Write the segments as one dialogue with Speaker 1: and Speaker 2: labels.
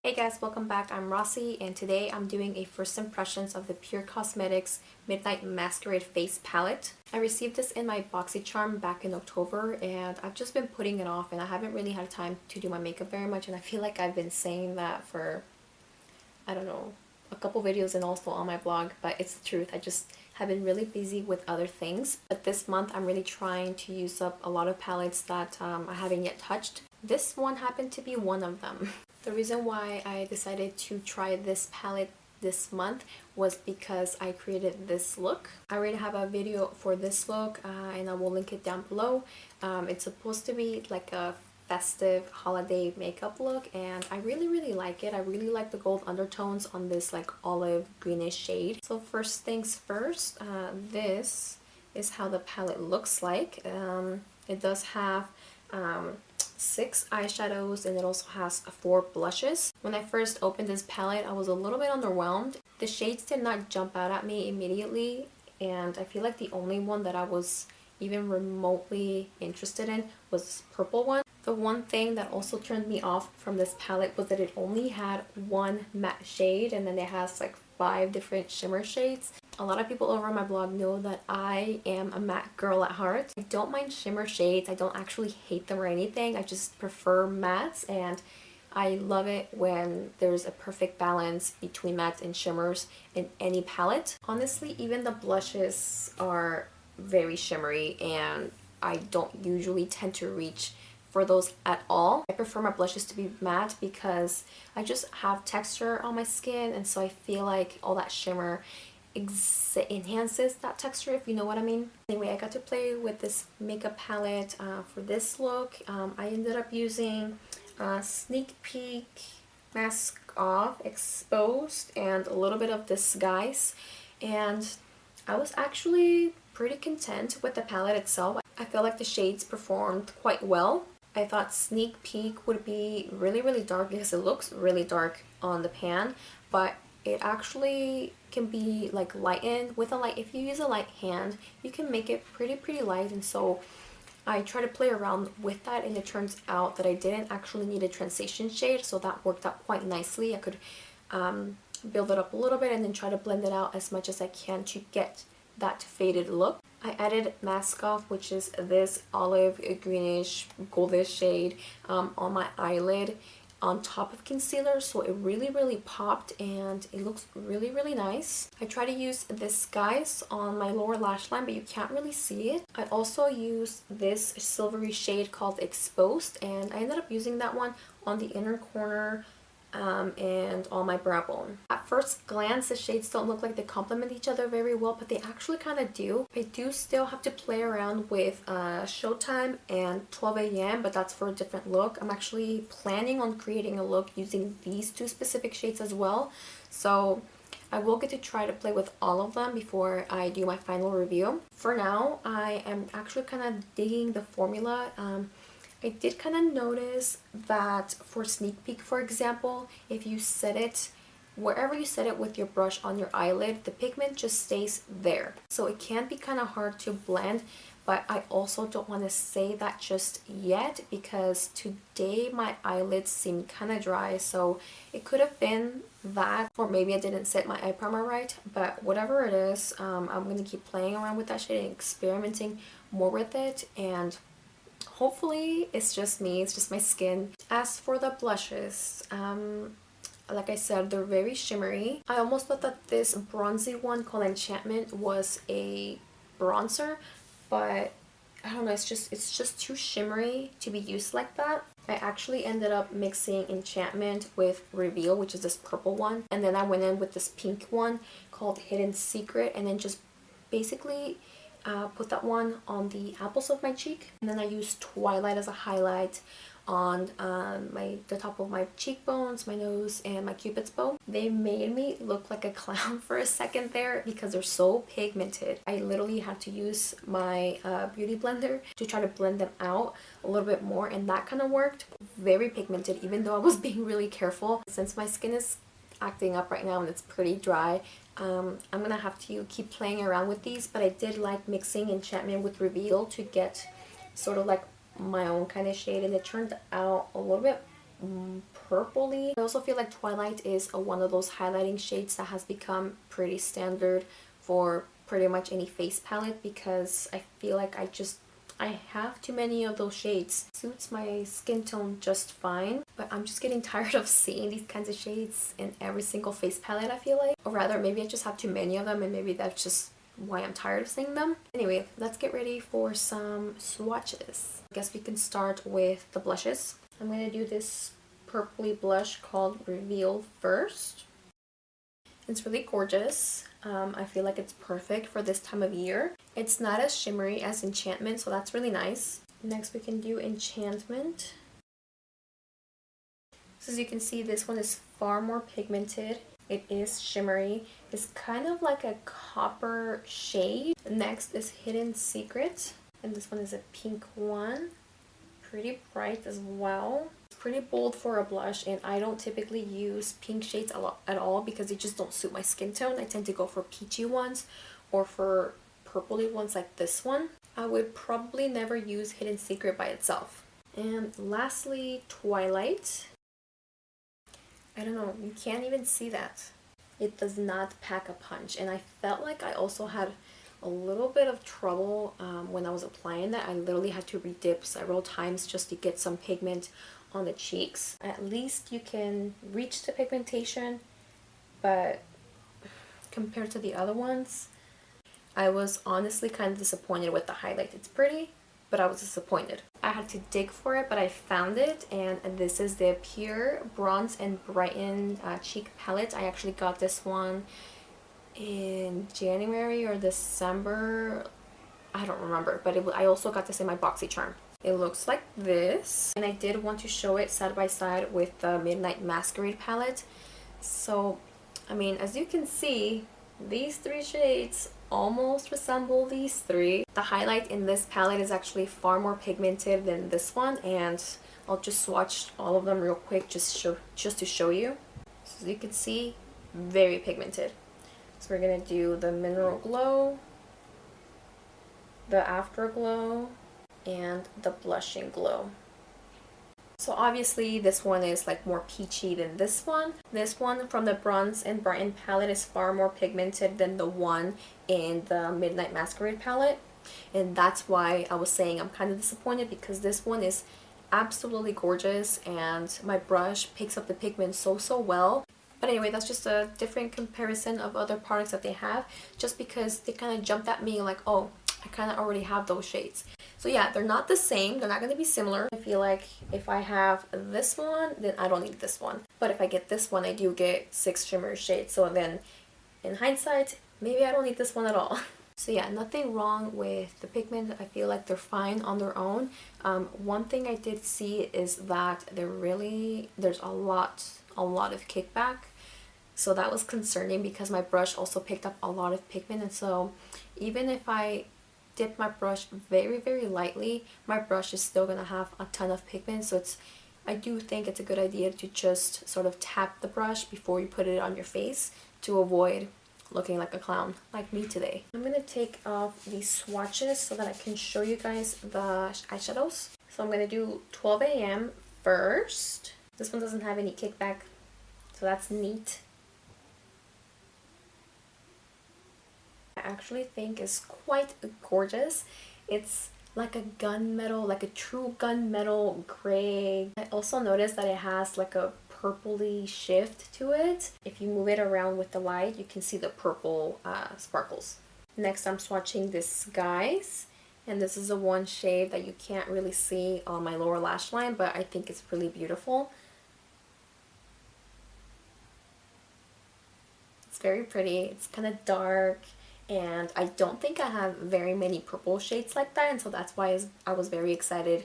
Speaker 1: Hey guys, welcome back. I'm Rossi and today I'm doing a first impressions of the Pure Cosmetics Midnight Masquerade Face Palette. I received this in my BoxyCharm back in October and I've just been putting it off and I haven't really had time to do my makeup very much, and I feel like I've been saying that for, I don't know, a couple videos and also on my blog, but it's the truth. I just have been really busy with other things. But this month I'm really trying to use up a lot of palettes that I haven't yet touched. This one happened to be one of them. The reason why I decided to try this palette this month was because I created this look. I already have a video for this look and I will link it down below. It's supposed to be like a festive holiday makeup look and I really like it. I really like the gold undertones on this like olive greenish shade. So first things first, this is how the palette looks like. It does have 6 eyeshadows and it also has 4 blushes. When I first opened this palette, I was a little bit underwhelmed. The shades did not jump out at me immediately, and I feel like the only one that I was even remotely interested in was this purple one. The one thing that also turned me off from this palette was that it only had one matte shade and then it has like 5 different shimmer shades. A lot of people over on my blog know that I am a matte girl at heart. I don't mind shimmer shades. I don't actually hate them or anything. I just prefer mattes, and I love it when there's a perfect balance between mattes and shimmers in any palette. Honestly, even the blushes are very shimmery and I don't usually tend to reach for those at all. I prefer my blushes to be matte because I just have texture on my skin, and so I feel like all that shimmer enhances that texture, if you know what I mean. Anyway, I got to play with this makeup palette for this look. I ended up using Sneak Peek, Mask Off, Exposed, and a little bit of Disguise, and I was actually pretty content with the palette itself. I feel like the shades performed quite well. I thought Sneak Peek would be really dark because it looks really dark on the pan, but it actually can be like lightened with a light. If you use a light hand, you can make it pretty light, and so I try to play around with that, and it turns out that I didn't actually need a transition shade, so that worked out quite nicely. I could build it up a little bit and then try to blend it out as much as I can to get that faded look. I added Mask Off, which is this olive greenish goldish shade on my eyelid on top of concealer, so it really popped and it looks really nice. I try to use Disguise on my lower lash line, but you can't really see it. I also used this silvery shade called Exposed, and I ended up using that one on the inner corner and on my brow bone. At first glance, the shades don't look like they complement each other very well, but they actually kind of do. I do still have to play around with Showtime and 12 a.m., but that's for a different look. I'm actually planning on creating a look using these 2 specific shades as well, so I will get to try to play with all of them before I do my final review. For now, I am actually kind of digging the formula. I did kind of notice that for Sneak Peek, for example, if you set it wherever you set it with your brush on your eyelid, the pigment just stays there. So it can be kind of hard to blend, but I also don't want to say that just yet because today my eyelids seem kind of dry, so it could have been that, or maybe I didn't set my eye primer right, but whatever it is, I'm going to keep playing around with that shade and experimenting more with it, and hopefully it's just me, it's just my skin. As for the blushes, like I said, they're very shimmery. I almost thought that this bronzy one called Enchantment was a bronzer, but I don't know, it's just too shimmery to be used like that. I actually ended up mixing Enchantment with Reveal, which is this purple one, and then I went in with this pink one called Hidden Secret, and then just basically put that one on the apples of my cheek, and then I used Twilight as a highlight on the top of my cheekbones, my nose, and my cupid's bow. They made me look like a clown for a second there because they're so pigmented. I literally had to use my beauty blender to try to blend them out a little bit more, and that kind of worked. Very pigmented, even though I was being really careful. Since my skin is acting up right now and it's pretty dry, I'm gonna have to keep playing around with these, but I did like mixing Enchantment with Reveal to get sort of like my own kind of shade, and it turned out a little bit purpley. I also feel like Twilight is one of those highlighting shades that has become pretty standard for pretty much any face palette, because I feel like I have too many of those shades. Suits my skin tone just fine, but I'm just getting tired of seeing these kinds of shades in every single face palette, I feel like. Or rather, maybe I just have too many of them, and maybe that's just why I'm tired of seeing them. Anyway, let's get ready for some swatches. I guess we can start with the blushes. I'm going to do this purpley blush called Reveal first. It's really gorgeous. I feel like it's perfect for this time of year. It's not as shimmery as Enchantment, so that's really nice. Next we can do Enchantment. So as you can see, this one is far more pigmented. It is shimmery. It's kind of like a copper shade. Next is Hidden Secret, and this one is a pink one. Pretty bright as well. Pretty bold for a blush, and I don't typically use pink shades at all because they just don't suit my skin tone. I tend to go for peachy ones or for purpley ones like this one. I would probably never use Hidden Secret by itself. And lastly, Twilight. I don't know, you can't even see that. It does not pack a punch, and I felt like I also had a little bit of trouble when I was applying that. I literally had to redip several times just to get some pigment on the cheeks. At least you can reach the pigmentation, but compared to the other ones, I was honestly kind of disappointed with the highlight. It's pretty, but I was disappointed. I had to dig for it, but I found it, and this is the Pure Bronze and Brighten Cheek Palette. I actually got this one in January or December, I don't remember, but I also got this in my BoxyCharm. It looks like this, and I did want to show it side by side with the Midnight Masquerade palette. So, I mean, as you can see, these three shades almost resemble these three. The highlight in this palette is actually far more pigmented than this one, and I'll just swatch all of them real quick just to show you. So as you can see, very pigmented. So we're gonna do the Mineral Glow, the Afterglow, and the Blushing Glow. So obviously this one is like more peachy than this one. This one from the Bronze and Brighten palette is far more pigmented than the one in the Midnight Masquerade palette. And that's why I was saying I'm kind of disappointed, because this one is absolutely gorgeous and my brush picks up the pigment so well. But anyway, that's just a different comparison of other products that they have, just because they kind of jumped at me like, oh, I kind of already have those shades. So yeah, they're not the same. They're not going to be similar. I feel like if I have this one, then I don't need this one. But if I get this one, I do get 6 shimmer shades. So then in hindsight, maybe I don't need this one at all. So yeah, nothing wrong with the pigment. I feel like they're fine on their own. One thing I did see is that there's a lot of kickback. So that was concerning because my brush also picked up a lot of pigment, and so even if I dip my brush very lightly, my brush is still gonna have a ton of pigment. So I do think it's a good idea to just sort of tap the brush before you put it on your face to avoid looking like a clown like me today. I'm gonna take off these swatches so that I can show you guys the eyeshadows. So I'm gonna do 12 AM first. This one doesn't have any kickback, so that's neat. I actually think is quite gorgeous. It's like a gunmetal, like a true gunmetal gray. I also noticed that it has like a purpley shift to it. If you move it around with the light, you can see the purple sparkles. Next, I'm swatching this Guys, and this is the one shade that you can't really see on my lower lash line, but I think it's really beautiful. It's very pretty. It's kind of dark, and I don't think I have very many purple shades like that, and so that's why I was very excited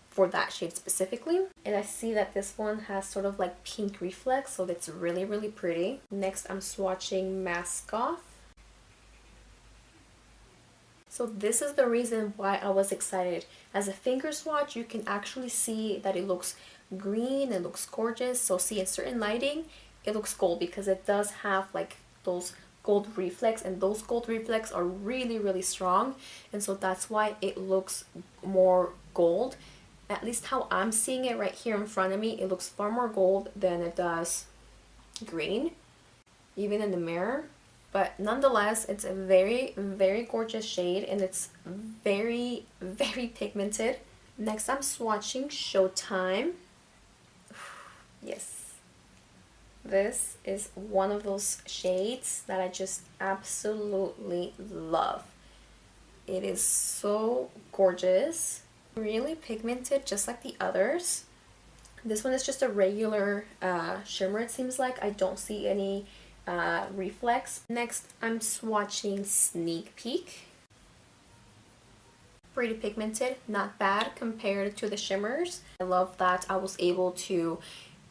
Speaker 1: for that shade specifically. And I see that this one has sort of like pink reflex, so that's really pretty. Next, I'm swatching Mask Off. So this is the reason why I was excited. As a finger swatch, you can actually see that it looks green, it looks gorgeous. So see, in certain lighting, it looks gold because it does have like those gold reflex, and those gold reflex are really strong, and so that's why it looks more gold. At least how I'm seeing it right here in front of me, it looks far more gold than it does green, even in the mirror. But nonetheless, it's a very, very gorgeous shade, and it's very, very pigmented. Next, I'm swatching Showtime. Yes. This is one of those shades that I just absolutely love. It is so gorgeous. Really pigmented, just like the others. This one is just a regular shimmer, it seems like. I don't see any reflex. Next, I'm swatching Sneak Peek. Pretty pigmented, not bad compared to the shimmers. I love that I was able to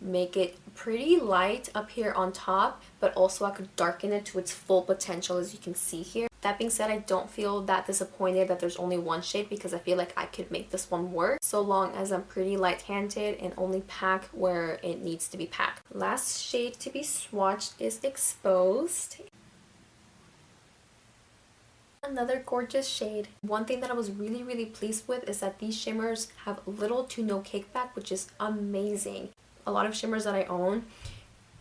Speaker 1: make it pretty light up here on top, but also I could darken it to its full potential, as you can see here. That being said, I don't feel that disappointed that there's only one shade, because I feel like I could make this one work so long as I'm pretty light-handed and only pack where it needs to be packed. Last shade to be swatched is Exposed. Another gorgeous shade. One thing that I was really, really pleased with is that these shimmers have little to no kickback, which is amazing. A lot of shimmers that I own,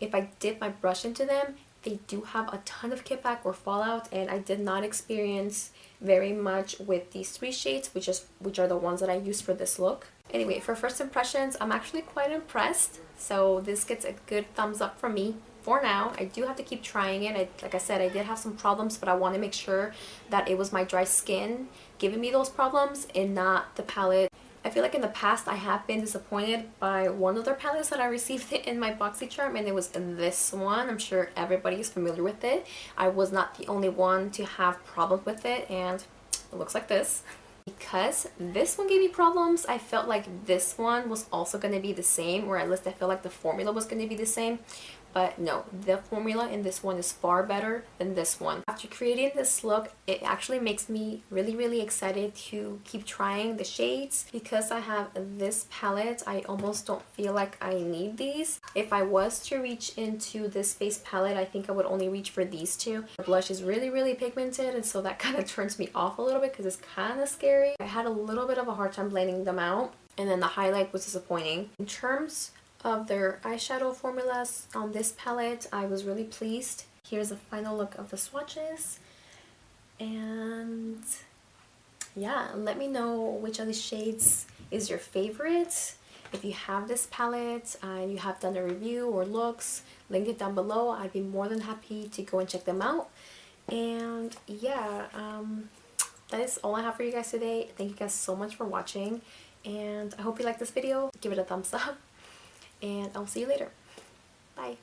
Speaker 1: if I dip my brush into them, they do have a ton of kickback or fallout, and I did not experience very much with these three shades, which are the ones that I use for this look. Anyway, for first impressions, I'm actually quite impressed, so this gets a good thumbs up from me. For now, I do have to keep trying it. Like I said, I did have some problems, but I want to make sure that it was my dry skin giving me those problems and not the palette. I feel like in the past I have been disappointed by one of their palettes that I received in my BoxyCharm, and it was this one. I'm sure everybody is familiar with it. I was not the only one to have problems with it, and it looks like this. Because this one gave me problems, I felt like this one was also going to be the same, or at least I felt like the formula was going to be the same. But no, the formula in this one is far better than this one. After creating this look, it actually makes me really, really excited to keep trying the shades. Because I have this palette, I almost don't feel like I need these. If I was to reach into this face palette, I think I would only reach for these two. The blush is really, really pigmented, and so that kind of turns me off a little bit because it's kind of scary. I had a little bit of a hard time blending them out, and then the highlight was disappointing. In terms of their eyeshadow formulas on this palette, I was really pleased. Here's a final look of the swatches, and yeah, let me know which of these shades is your favorite. If you have this palette and you have done a review or looks, link it down below. I'd be more than happy to go and check them out. And yeah, that is all I have for you guys today. Thank you guys so much for watching, and I hope you liked this video. Give it a thumbs up, and I'll see you later. Bye.